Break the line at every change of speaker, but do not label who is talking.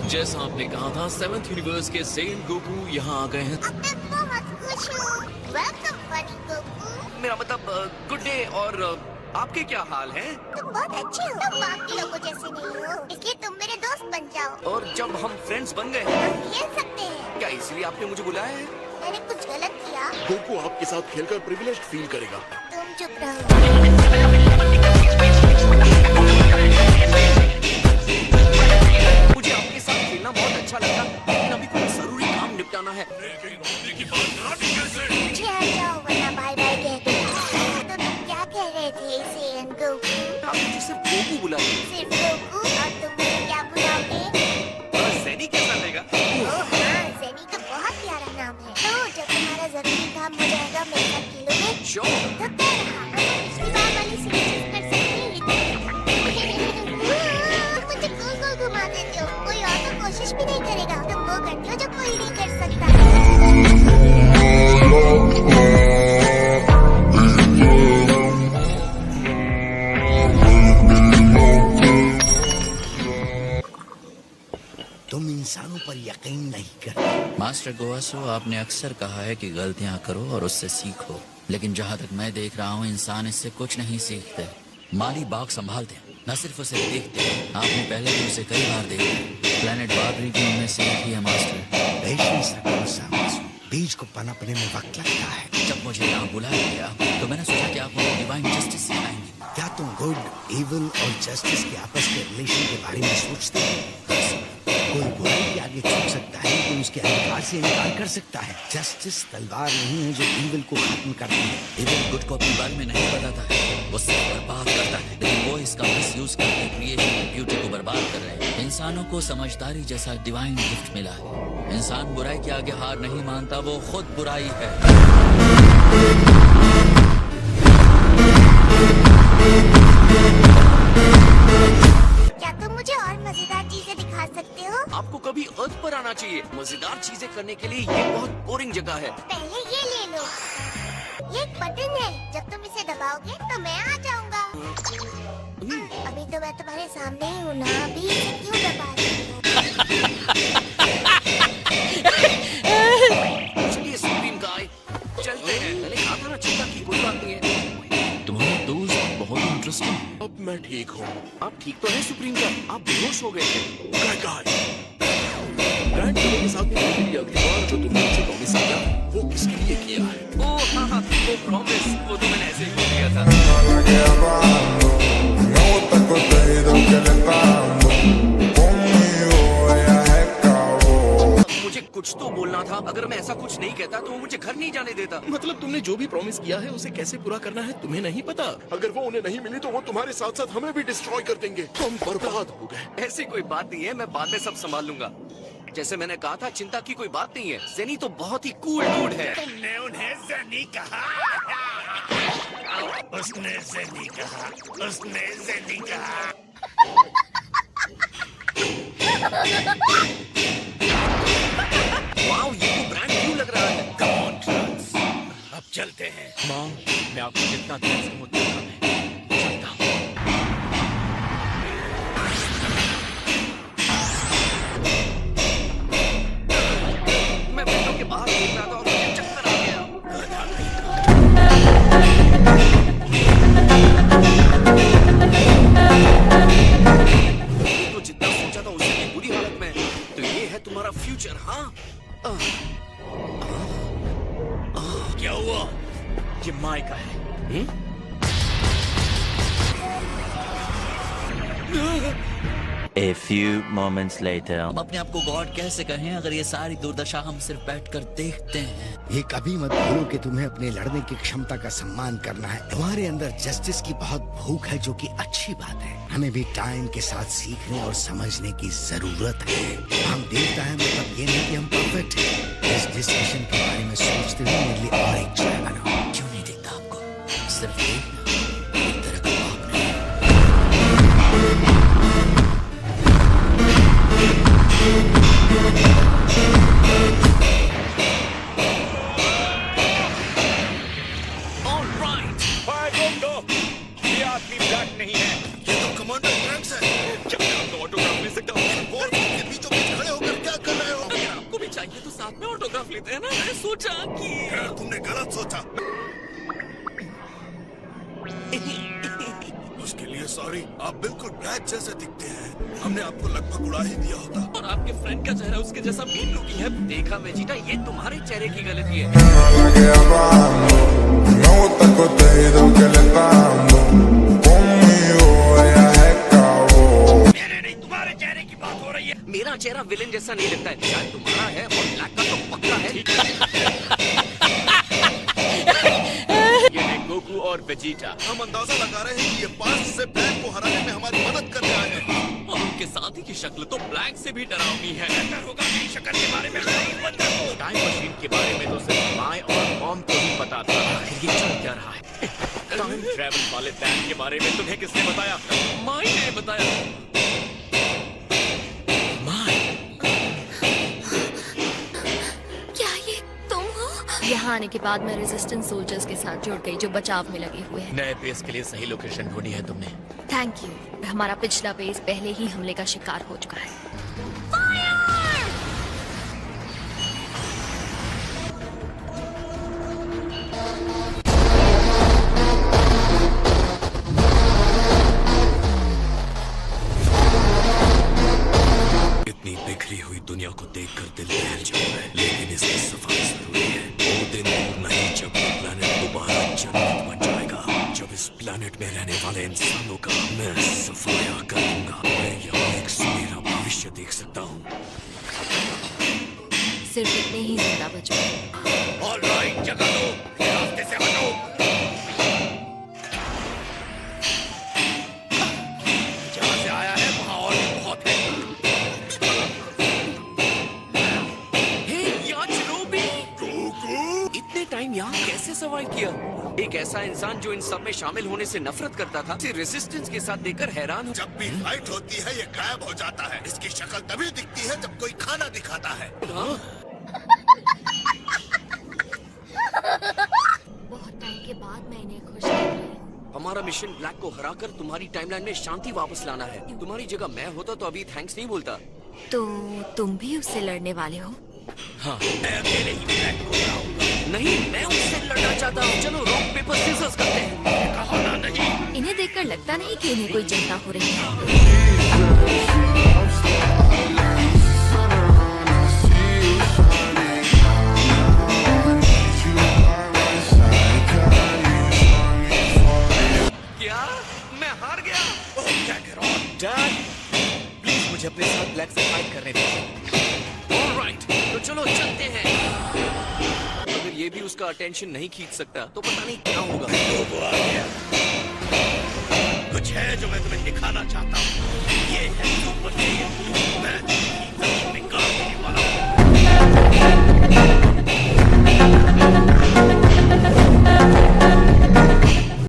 जैसा आपने कहा था 7th यूनिवर्स के सेंट गोकू यहाँ आ गए हैं।
अब मैं बहुत खुश हूँ। Welcome funny Goku.
मेरा मतलब गुड डे। और आपके क्या हाल हैं?
तुम बहुत अच्छे हो। तुम बाकी लोगों जैसे नहीं हो, इसलिए तुम मेरे दोस्त बन जाओ।
और जब हम फ्रेंड्स बन गए हैं,
हम खेल सकते हैं।
क्या इसलिए आपने मुझे बुलाया है?
मैंने कुछ गलत किया?
गोकू आपके साथ खेलकर प्रिविलेज्ड फील करेगा।
तुम चुप रहो।
मुझे आपके साथ खेलना बहुत अच्छा लगा, लेकिन अभी कुछ जरूरी काम निपटाना है।
पीछे हट जाओ वरना बाय बाय कह दूँ। तो तुम क्या कह रहे थे सेंट गोकू?
आप मुझे सिर्फ गोकू बुलाइए।
सिर्फ गोकू? और तुम मुझे क्या बुलाओगे?
ज़ेनी कैसा रहेगा?
ओह हाँ, ज़ेनी तो बहुत प्यारा नाम है। तो जब तुम्हारा जरूरी काम हो जाएगा मेरे साथ खेलोगे?
श्योर।
तो क्या रहा? अब पिछली बार वाली सेम चीज कर सकते हैं। मुझे गोल गोल घुमा देते हो। कोई और तो कोशिश भी नहीं करेगा। तुम वो करते हो जो कोई नहीं कर सकता।
तुम इंसानों पर यकीन नहीं करते।
मास्टर गोवासो, आपने अक्सर कहा है कि गलतियां करो और उससे सीखो, लेकिन जहां तक मैं देख रहा हूं इंसान इससे कुछ नहीं सीखते। माली बाग संभालते हैं, न सिर्फ उसे देखते हैं। आपने पहले भी उसे कई बार देखा। प्लेनेट बार्बरी की उनमें से एक ही है मास्टर।
पेशेंस रखो सामसू। बीज को पनपने में वक्त लगता है।
जब मुझे यहाँ बुलाया गया तो मैंने सोचा कि आप मुझे डिवाइन जस्टिस सिखाएंगे।
क्या तुम गुड, इविल और जस्टिस के आपस के रिलेशन के बारे में सोचते हो? कोई बुराई के आगे झुक सकता है, कोई उसके अधिकार से इनकार कर सकता है। जस्टिस तलवार नहीं है जो इविल को खत्म करती है।
इविल गुड को अपने बारे में नहीं बताता है, वो सिर्फ बर्बाद करता है, लेकिन वो इसका मिसयूज करके क्रिएशन की ब्यूटी को बर्बाद कर रहे हैं। इंसानों को समझदारी जैसा डिवाइन गिफ्ट मिला है। इंसान बुराई के आगे हार नहीं मानता, वो खुद बुराई है।
क्या तुम मुझे और मजेदार चीजें दिखा सकते हो?
आपको कभी अर्थ पर आना चाहिए। मजेदार चीजें करने के लिए ये बहुत बोरिंग जगह है।
पहले ये ले लो। ये एक बटन है, जब तुम इसे दबाओगे तो मैं आ जाऊंगा। अभी तो मैं तुम्हारे सामने ही हूँ ना, अभी इसे क्यों दबा रही हो?
चलिए सुप्रीम गाय, चलते हैं। मैंने कहा था ना, चिंता की कोई बात नहीं है।
तुम्हारा दोस्त बहुत इंटरेस्टिंग।
अब मैं ठीक हूँ।
आप ठीक तो हैं सुप्रीम गाय? आप बेहोश हो गए थे।
गाय ग्रैंड फादर के साथ मिलने की अगली बार जो तुमने मुझे प्रॉमिस किया, वो किसके लिए किया है?
ओह हाँ, वो प्रॉमिस, वो तो मैंने ऐसे ही बोल दिया था। मुझे कुछ तो बोलना था। अगर मैं ऐसा कुछ नहीं कहता तो वो मुझे घर नहीं जाने देता।
मतलब तुमने जो भी प्रॉमिस किया है उसे कैसे पूरा करना है तुम्हें नहीं पता। अगर वो उन्हें नहीं मिली तो वो तुम्हारे साथ साथ हमें भी डिस्ट्रॉय कर देंगे। हम बर्बाद हो गए।
ऐसी कोई बात नहीं है, मैं बाद में सब संभाल लूंगा। जैसे मैंने कहा था, चिंता की कोई बात नहीं है। ज़ेनी तो बहुत ही कूल डूड है।
तुमने उन्हें ज़ेनी कहा? उसने ज़ेनी कहा, उसने ज़ेनी कहा।
वाओ, ये तो ब्रांड न्यू लग रहा है।
Come on, Trunks, अब चलते हैं।
माँ, मैं आपको जितना ध्यान से मुद्दा चलता हूँ। मैं विंडो के बाहर देख रहा था और मुझे चक्कर आ गया। तो जितना सोचा था उससे भी बुरी हालत में। तो ये है तुम्हारा फ्यूचर, हाँ?
क्या हुआ?
ये माई का है।
A few moments later.
हम अपने आप को गॉड कैसे कहें अगर ये सारी दुर्दशा हम सिर्फ बैठकर देखते हैं।
ये कभी मत भूलो कि तुम्हें अपने लड़ने की क्षमता का सम्मान करना है। तुम्हारे अंदर जस्टिस की बहुत भूख है, जो कि अच्छी बात है। हमें भी टाइम के साथ सीखने और समझने की जरूरत है। हम देवता है मतलब ये नहीं कि हम परफेक्ट हैं। इस डिस्कशन के बारे में सोचते हुए मेरे लिए और एक चाय बनाओ।
क्यों नहीं दिखता आपको? सिर्फ देखना, एक तरह का पाप नहीं।
ऑलराइट।
फायर रोक दो। ये आदमी ब्लैक नहीं है।
ये तो कमांडर ट्रंक्स है।
क्या मैं आपको ऑटोग्राफ मिल सकता हूँ?
वॉर के बीचों बीच खड़े
साथ में ऑटोग्राफ लेते हैं ना, मैंने सोचा कि
खैर, तुमने गलत सोचा। उसके लिए सॉरी। आप बिल्कुल ब्लैक जैसे दिखते हैं। हमने आपको लगभग उड़ा ही दिया होता।
और आपके फ्रेंड का चेहरा उसके जैसा मीन लुकिंग है। देखा वेजिटा, ये तुम्हारे चेहरे की गलती है।
Me gusta el contenido que le está dando. Conmigo ella es cabo.
मेरे नहीं, तुम्हारे चेहरे की बात हो रही है।
मेरा चेहरा विलेन जैसा नहीं लगता है, शायद तुम्हारा है, और ब्लैक का तो पक्का है। ये है गोकू और वेजिटा।
हम अंदाजा लगा रहे हैं कि ये पास्ट से ब्लैक को हराने में हमारी मदद करने आए हैं।
और उनके साथी की शक्ल तो ब्लैक से भी डरावनी है।
बेहतर होगा मेरी शक्ल के बारे में बंद करो।
टाइम मशीन के बारे में तो सिर्फ माय और मॉम को ही पता था। आखिर ये चल क्या रहा है? टाइम ट्रैवल वाले प्लान के बारे में तुम्हें किसने बताया? माय ने बताया। माय,
क्या ये तुम हो?
यहाँ आने के बाद मैं रेजिस्टेंस सोल्जर्स के साथ जुड़ गई जो बचाव में लगे हुए हैं।
नए बेस के लिए सही लोकेशन ढूंढी है तुमने।
Thank you. हमारा पिछला बेस पहले ही हमले का शिकार हो चुका है।
इतनी बिखरी हुई दुनिया को देखकर दिल बहल जाता है, लेकिन इसकी सफाई जरूरी है। वो दिन दूर नहीं जब ये प्लेनेट दोबारा जन्नत बन जाएगा, जब इस प्लेनेट में रहने वाले इंसानों का मैं सफाया करूंगा। मैं यहाँ एक सुनहरा भविष्य देख सकता हूँ।
सिर्फ इतने ही जिंदा बच पाए।
ऑलराइट, जगह दो, रास्ते से हटो। जहाँ से आया है वहाँ और भी बहुत है।
हे याचिरोबी, इतने टाइम यहाँ कैसे सर्वाइव किया? एक ऐसा इंसान जो इन सब में शामिल होने से नफरत करता था, इसे रेजिस्टेंस के साथ देखकर हैरान हूँ।
जब भी फाइट होती है ये गायब हो जाता है। इसकी शक्ल तभी दिखती है जब कोई खाना दिखाता है।
बहुत टाइम के बाद मैं इन्हें खुश देख रही हूँ।
हमारा मिशन ब्लैक को हराकर तुम्हारी टाइमलाइन में शांति वापस लाना है। तुम्हारी जगह मैं होता तो अभी थैंक्स नहीं बोलता।
तो तुम भी उससे लड़ने वाले हो?
हाँ,
मैं अकेले ही ब्लैक को हराऊंगा।
नहीं, मैं उससे लड़ना चाहता हूँ। चलो रॉक पेपर सीजर्स करते हैं।
कहा ना नहीं।
इन्हें देखकर लगता नहीं कि इन्हें कोई चिंता हो रही है।
क्या मैं हार गया?
ओह, क्या कह रहा हूँ?
डैड, प्लीज मुझे अपने साथ ब्लैक से फाइट करने दीजिए। ऑलराइट, तो चलो चलते हैं। अगर ये भी उसका अटेंशन नहीं खींच सकता तो पता नहीं क्या होगा।
वो आ गया। कुछ है जो मैं तुम्हें दिखाना चाहता हूँ। ये है सुपर